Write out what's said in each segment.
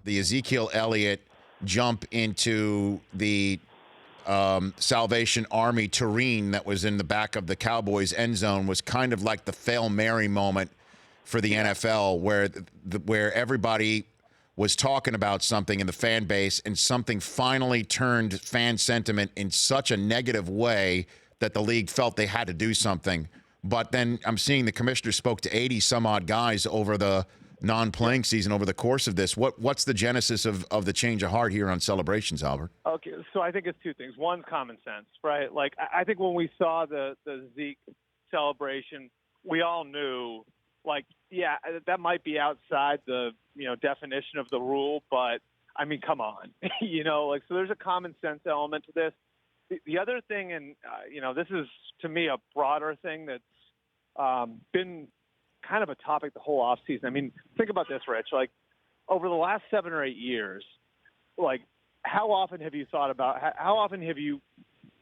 the Ezekiel Elliott jump into the Salvation Army tureen that was in the back of the Cowboys end zone was kind of like the Hail Mary moment for the NFL, where everybody was talking about something in the fan base, and something finally turned fan sentiment in such a negative way that the league felt they had to do something. But then I'm seeing the commissioner spoke to 80 some odd guys over the non-playing season over the course of this. What's the genesis of the change of heart here on celebrations, Albert? Okay, so I think it's two things. One, common sense, right? Like, I think when we saw the Zeke celebration, we all knew, like, yeah, that might be outside the, definition of the rule, but, I mean, come on. So there's a common sense element to this. The other thing, and, this is, to me, a broader thing that's been kind of a topic the whole offseason. I mean, think about this, Rich. Like, over the last 7 or 8 years, like, how often have you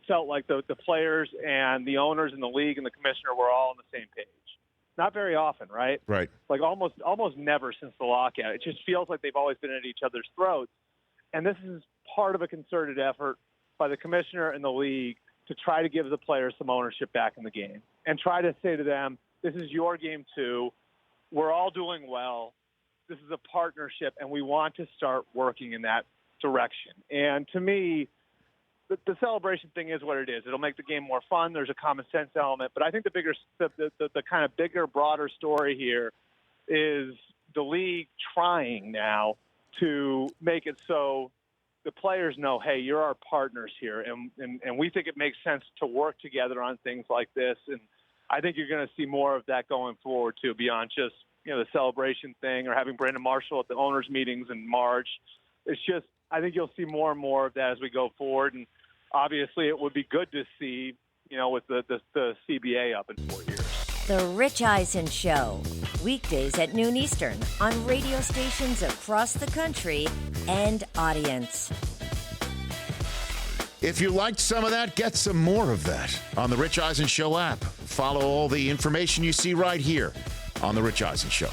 felt like the players and the owners and the league and the commissioner were all on the same page? Not very often, right? Right. Like, almost never since the lockout. It just feels like they've always been at each other's throats. And this is part of a concerted effort by the commissioner and the league to try to give the players some ownership back in the game and try to say to them, this is your game too. We're all doing well. This is a partnership, and we want to start working in that direction. And to me, the celebration thing is what it is. It'll make the game more fun. There's a common sense element. But I think the kind of bigger, broader story here is the league trying now to make it so the players know, hey, you're our partners here, and we think it makes sense to work together on things like this. And I think you're going to see more of that going forward, too, beyond just, the celebration thing or having Brandon Marshall at the owners' meetings in March. It's just, I think you'll see more and more of that as we go forward. And obviously it would be good to see, with the CBA up in 4 years. The Rich Eisen Show, weekdays at noon Eastern on radio stations across the country and audience. If you liked some of that, get some more of that on the Rich Eisen Show app. Follow all the information you see right here on the Rich Eisen Show.